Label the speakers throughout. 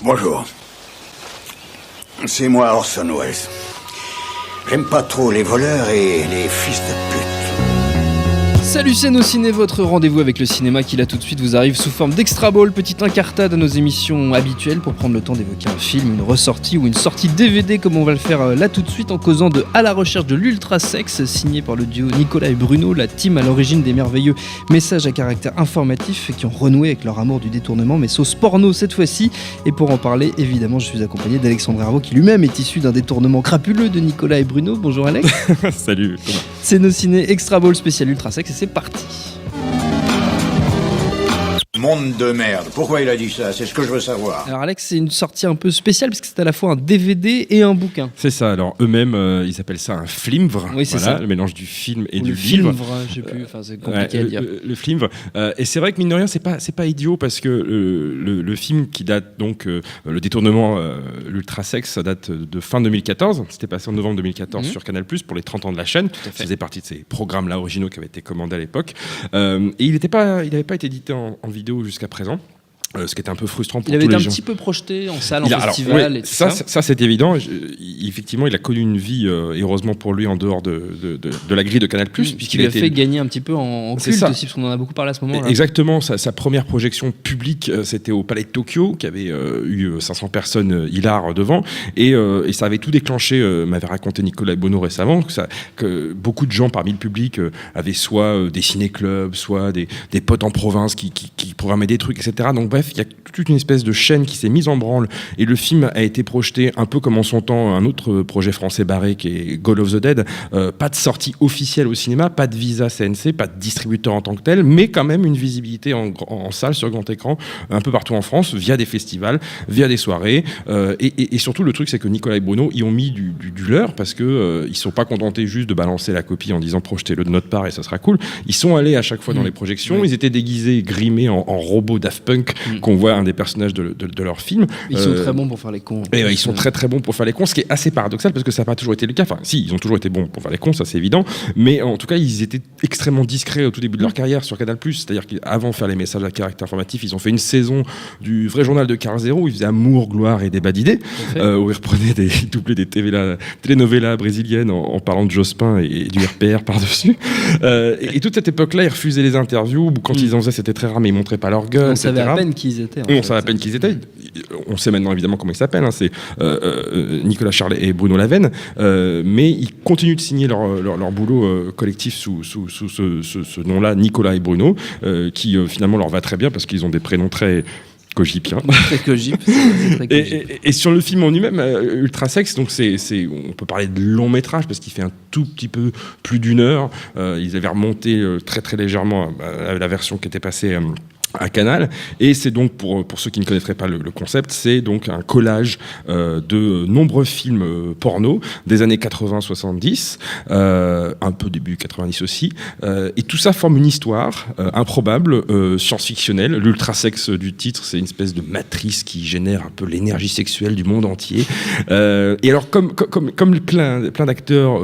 Speaker 1: Bonjour. C'est moi Orson Welles. J'aime pas trop les voleurs et les fils de pute.
Speaker 2: Salut, c'est Nos Ciné, votre rendez-vous avec le cinéma qui là tout de suite vous arrive sous forme d'extra ball, petite incartade à nos émissions habituelles pour prendre le temps d'évoquer un film, une ressortie ou une sortie DVD comme on va le faire là tout de suite en causant de À la recherche de l'ultra sexe, signé par le duo Nicolas et Bruno, la team à l'origine des merveilleux messages à caractère informatif qui ont renoué avec leur amour du détournement mais sauce porno cette fois-ci. Et pour en parler, évidemment, je suis accompagné d'Alexandre Herveau qui lui-même est issu d'un détournement crapuleux de Nicolas et Bruno. Bonjour Alex.
Speaker 3: Salut Thomas.
Speaker 2: C'est Nos Ciné extra ball spécial ultra sexe et c'est parti.
Speaker 1: Monde de merde. Pourquoi il a dit ça? C'est ce que je veux savoir.
Speaker 2: Alors Alex, c'est une sortie un peu spéciale parce que c'est à la fois un DVD et un bouquin.
Speaker 3: C'est ça, alors eux-mêmes, ils appellent ça un flimvre.
Speaker 2: Oui, c'est
Speaker 3: voilà,
Speaker 2: ça.
Speaker 3: le mélange du film et
Speaker 2: Ou
Speaker 3: du
Speaker 2: le
Speaker 3: livre.
Speaker 2: filmvre, je sais plus, enfin c'est compliqué à dire.
Speaker 3: Le flimvre. Et c'est vrai que mine de rien, c'est pas idiot parce que le film qui date donc, le détournement, l'ultra sexe, ça date de fin 2014. C'était passé en novembre 2014 sur Canal+, pour les 30 ans de la chaîne. Ça faisait partie de ces programmes-là originaux qui avaient été commandés à l'époque. Et il n'avait pas été édité en vidéo jusqu'à présent. Ce qui était un peu frustrant pour tous les gens.
Speaker 2: Il avait été un petit peu projeté en salle, en festival et tout ça.
Speaker 3: Ça, c'est évident. Effectivement, il a connu une vie, et heureusement pour lui, en dehors de la grille de Canal+.
Speaker 2: Puisqu'il a fait gagner un petit peu en culte aussi, parce qu'on en a beaucoup parlé à ce moment-là.
Speaker 3: Exactement. Sa première projection publique, c'était au Palais de Tokyo, qui avait eu 500 personnes hilares devant. Et ça avait tout déclenché, m'avait raconté Nicolas Bono récemment, que beaucoup de gens parmi le public avaient soit des ciné-clubs, soit des potes en province qui programmaient des trucs, etc. Donc bref, il y a toute une espèce de chaîne qui s'est mise en branle et le film a été projeté un peu comme en son temps un autre projet français barré qui est Goal of the Dead. Pas de sortie officielle au cinéma, pas de visa CNC, pas de distributeur en tant que tel, mais quand même une visibilité en salle sur grand écran un peu partout en France via des festivals, via des soirées. Et surtout le truc c'est que Nicolas et Bruno y ont mis du leur parce que ils sont pas contentés juste de balancer la copie en disant projetez-le de notre part et ça sera cool. Ils sont allés à chaque fois dans les projections, ils étaient déguisés, grimés en robots Daft Punk qu'on voit un des personnages de leur film.
Speaker 2: Ils sont très bons pour faire les cons.
Speaker 3: Et ils sont très très bons pour faire les cons, ce qui est assez paradoxal parce que ça n'a pas toujours été le cas. Enfin, si, ils ont toujours été bons pour faire les cons, ça c'est évident. Mais en tout cas, ils étaient extrêmement discrets au tout début de leur carrière sur Canal+. C'est-à-dire qu'avant de faire les messages à caractère informatif, ils ont fait une saison du vrai journal de Carl Zero où ils faisaient amour, gloire et débat d'idées, où ils reprenaient des doublés des telenovelas brésiliennes en parlant de Jospin et du RPR par-dessus. Et toute cette époque-là, ils refusaient les interviews. Quand ils en faisaient, c'était très rare, mais ils montraient pas leur gueule.
Speaker 2: On savait à peine qui ils étaient.
Speaker 3: On savait à peine qui ils étaient. On sait maintenant évidemment comment ils s'appellent. C'est Nicolas Charlet et Bruno Lavenne. Mais ils continuent de signer leur boulot collectif sous ce nom-là, Nicolas et Bruno, qui finalement leur va très bien parce qu'ils ont des prénoms très cogipien.
Speaker 2: Très cogip.
Speaker 3: Et sur le film en lui-même, Ultra Sex, donc on peut parler de long métrage parce qu'il fait un tout petit peu plus d'une heure. Ils avaient remonté très très légèrement la version qui était passée à Canal, et c'est donc pour ceux qui ne connaîtraient pas le concept, c'est donc un collage de nombreux films porno des années 80-70, un peu début 90 aussi, et tout ça forme une histoire improbable, science-fictionnelle. L'ultra-sexe du titre, c'est une espèce de matrice qui génère un peu l'énergie sexuelle du monde entier. Et alors comme plein d'acteurs,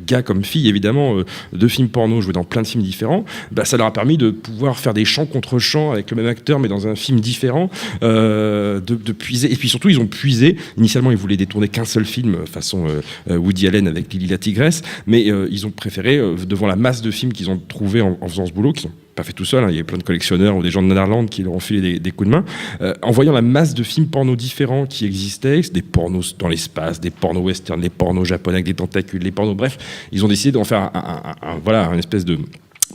Speaker 3: gars comme filles évidemment, de films porno joués dans plein de films différents, ça leur a permis de pouvoir faire des chants contre chants avec le même acteur mais dans un film différent, de puiser. Et puis surtout ils ont puisé, initialement ils voulaient détourner qu'un seul film façon Woody Allen avec Lily la tigresse, mais ils ont préféré devant la masse de films qu'ils ont trouvé en faisant ce boulot, qu'ils ont pas fait tout seul, il y a plein de collectionneurs ou des gens de Netherlands qui leur ont filé des coups de main, en voyant la masse de films porno différents qui existaient, des pornos dans l'espace, des pornos western, des pornos japonais avec des tentacules, des pornos, bref, ils ont décidé d'en faire une espèce de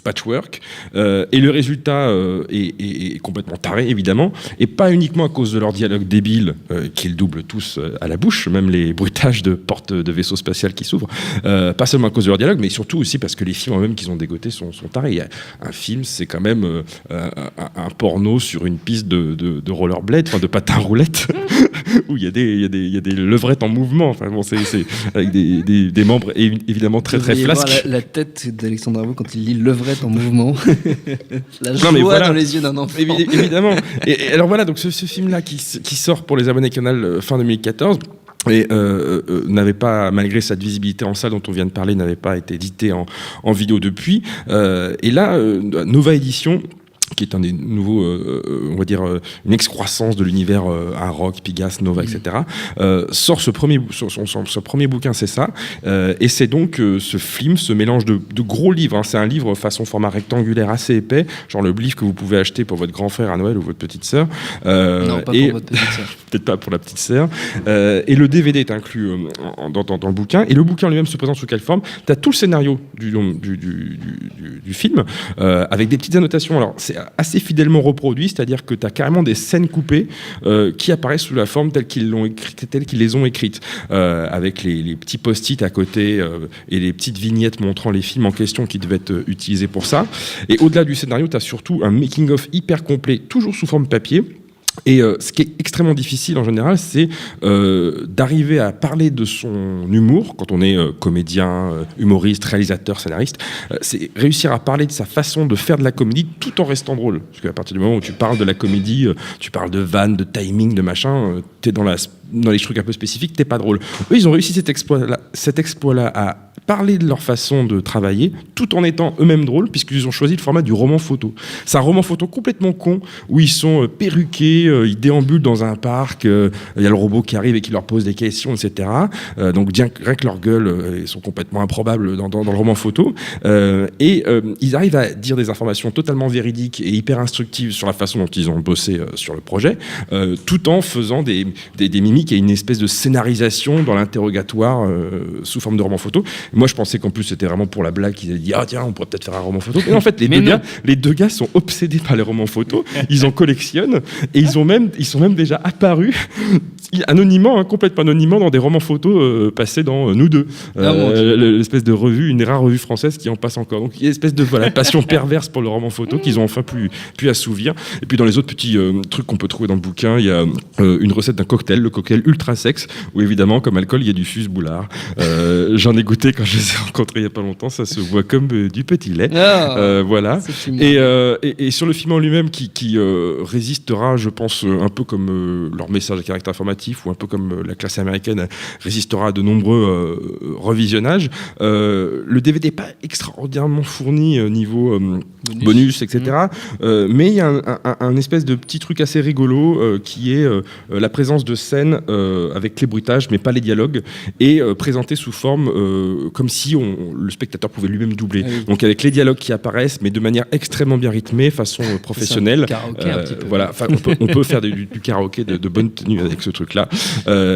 Speaker 3: patchwork, et le résultat est complètement taré évidemment, et pas uniquement à cause de leur dialogue débile qu'ils doublent tous à la bouche, même les bruitages de portes de vaisseau spatial qui s'ouvrent, pas seulement à cause de leur dialogue, mais surtout aussi parce que les films eux-mêmes qu'ils ont dégotés sont tarés. Un film, c'est quand même un porno sur une piste de rollerblade, enfin de patin roulette, où il y a des levrettes en mouvement, enfin bon, c'est avec des membres évidemment très très flasques.
Speaker 2: La tête d'Alexandre Herveau quand il lit levrette en mouvement. La joie dans les yeux d'un enfant.
Speaker 3: Évidemment. Et alors voilà, donc ce film-là qui sort pour les abonnés Canal fin 2014, et n'avait pas, malgré cette visibilité en salle dont on vient de parler, n'avait pas été édité en vidéo depuis. Et là, Nova Édition qui est un des nouveaux, on va dire, une excroissance de l'univers Rock, Pigasse, Nova, etc., sort ce premier bouquin, c'est ça, et c'est donc ce film, ce mélange de gros livres, hein. C'est un livre façon format rectangulaire assez épais, genre le livre que vous pouvez acheter pour votre grand frère à Noël ou votre petite sœur.
Speaker 2: Non, pas pour votre petite sœur.
Speaker 3: Peut-être pas pour la petite sœur. Et le DVD est inclus dans le bouquin, et le bouquin lui-même se présente sous quelle forme? Tu as tout le scénario du film, avec des petites annotations. Alors, c'est assez fidèlement reproduit, c'est-à-dire que tu as carrément des scènes coupées qui apparaissent sous la forme telle qu'ils les ont écrites, avec les petits post-it à côté et les petites vignettes montrant les films en question qui devaient être utilisés pour ça. Et au-delà du scénario, tu as surtout un making-of hyper complet, toujours sous forme papier. Et ce qui est extrêmement difficile en général, c'est d'arriver à parler de son humour quand on est comédien, humoriste, réalisateur, scénariste. C'est réussir à parler de sa façon de faire de la comédie tout en restant drôle. Parce qu'à partir du moment où tu parles de la comédie, tu parles de vannes, de timing, de machin, t'es dans les trucs un peu spécifiques, t'es pas drôle. Eux, ils ont réussi cet exploit-là à parler de leur façon de travailler tout en étant eux-mêmes drôles, puisqu'ils ont choisi le format du roman photo. C'est un roman photo complètement con où ils sont perruqués, ils déambulent dans un parc, il y a le robot qui arrive et qui leur pose des questions, etc. Donc rien que leur gueule, ils sont complètement improbables dans le roman photo. Et ils arrivent à dire des informations totalement véridiques et hyper instructives sur la façon dont ils ont bossé sur le projet, tout en faisant des mimiques et une espèce de scénarisation dans l'interrogatoire sous forme de roman photo. Moi, je pensais qu'en plus, c'était vraiment pour la blague qu'ils avaient dit « Ah tiens, on pourrait peut-être faire un roman photo ». Et en fait, les deux gars sont obsédés par les romans photos. Ils en collectionnent et ils sont même déjà apparus anonymement, complètement anonymement, dans des romans photos passés dans Nous deux, l'espèce de revue, une rare revue française qui en passe encore. Donc il y a une espèce de passion perverse pour le roman photo qu'ils ont enfin pu assouvir. Et puis dans les autres petits trucs qu'on peut trouver dans le bouquin, il y a une recette d'un cocktail, le cocktail ultra sexe, où évidemment, comme alcool, il y a du Suze-Boulard. J'en ai goûté quand je les ai rencontrés il n'y a pas longtemps, ça se voit comme du petit lait. Voilà. Et sur le film en lui-même qui résistera, je pense, un peu comme leur message à caractère informatif ou un peu comme la classe américaine résistera à de nombreux revisionnages. Le DVD n'est pas extraordinairement fourni niveau bonus, etc. Mais il y a un espèce de petit truc assez rigolo qui est la présence de scènes avec les bruitages, mais pas les dialogues, et présenté sous forme comme si le spectateur pouvait lui-même doubler. Ah oui. Donc avec les dialogues qui apparaissent, mais de manière extrêmement bien rythmée, façon professionnelle.
Speaker 2: Karaoké, un petit peu.
Speaker 3: Voilà, on peut faire du karaoké de bonne tenue avec ce truc-là.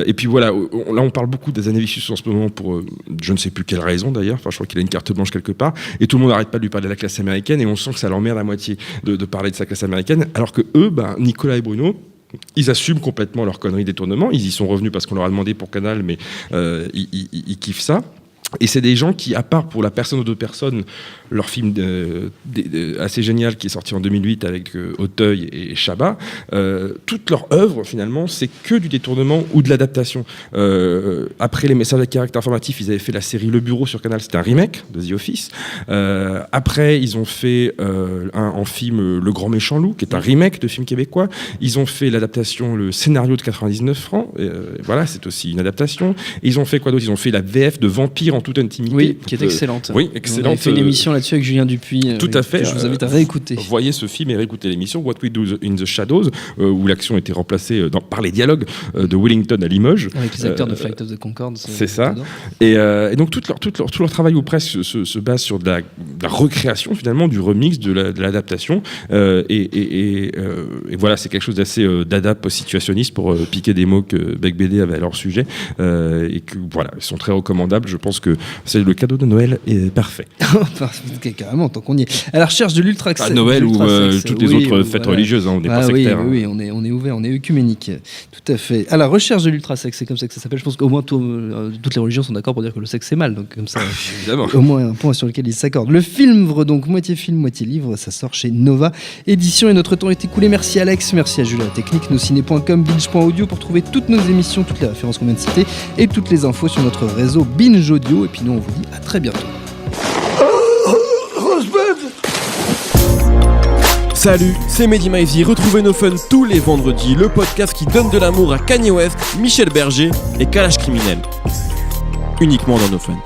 Speaker 3: Et puis voilà, là on parle beaucoup des années Vicious en ce moment pour je ne sais plus quelle raison d'ailleurs. Enfin, je crois qu'il a une carte blanche quelque part. Et tout le monde n'arrête pas de lui parler de la classe américaine et on sent que ça l'emmerde à moitié de parler de sa classe américaine. Alors que eux, Nicolas et Bruno, ils assument complètement leur connerie détournement. Ils y sont revenus parce qu'on leur a demandé pour Canal, mais ils kiffent ça. Et c'est des gens qui, à part pour La personne aux deux personnes, leur film assez génial qui est sorti en 2008 avec Auteuil et Chabat, toute leur œuvre finalement c'est que du détournement ou de l'adaptation. Après les messages à caractère informatif, ils avaient fait la série Le Bureau sur Canal, c'était un remake de The Office. Après ils ont fait en film Le Grand Méchant Loup, qui est un remake de film québécois. Ils ont fait l'adaptation Le Scénario de 99 francs, voilà, c'est aussi une adaptation. Et ils ont fait quoi d'autre? Ils ont fait la VF de Vampire en toute intimité.
Speaker 2: Oui, qui est excellente.
Speaker 3: Oui, excellente.
Speaker 2: On a fait une émission là-dessus avec Julien Dupuis.
Speaker 3: Tout à fait.
Speaker 2: Je vous invite à réécouter.
Speaker 3: Voyez ce film et réécoutez l'émission What We Do in the Shadows, où l'action était remplacée par les dialogues de Wellington à Limoges.
Speaker 2: Avec les acteurs de Flight of the Concorde.
Speaker 3: C'est ça. Et donc tout leur travail ou presque se base sur de la recréation finalement, du remix, de l'adaptation. Et voilà, c'est quelque chose d'assez d'adap situationniste pour piquer des mots que Bec BD avait à leur sujet. Et que voilà, ils sont très recommandables. Je pense que c'est le cadeau de Noël est parfait.
Speaker 2: Carrément, tant qu'on y est. À la recherche de l'ultra-sexe.
Speaker 3: Noël ou toutes les autres fêtes religieuses, on n'est pas sectaire.
Speaker 2: Oui, on est ouvert, on est œcuménique. Tout à fait. À la recherche de l'ultra-sexe, c'est comme ça que ça s'appelle. Je pense qu'au moins toutes les religions sont d'accord pour dire que le sexe c'est mal. Donc comme ça, au moins un point sur lequel ils s'accordent. Le film, donc moitié film, moitié livre, ça sort chez Nova Édition et notre temps est écoulé. Merci Alex, merci à Jules à la technique, nosciné.com, binge.audio pour trouver toutes nos émissions, toutes les références qu'on vient de citer et toutes les infos sur notre réseau Binge Audio. Et puis nous on vous dit à très bientôt.
Speaker 4: Salut, c'est Mehdi Maizy. Retrouvez No Fun tous les vendredis, le podcast qui donne de l'amour à Kanye West, Michel Berger et Kalash Criminel. Uniquement dans No Fun.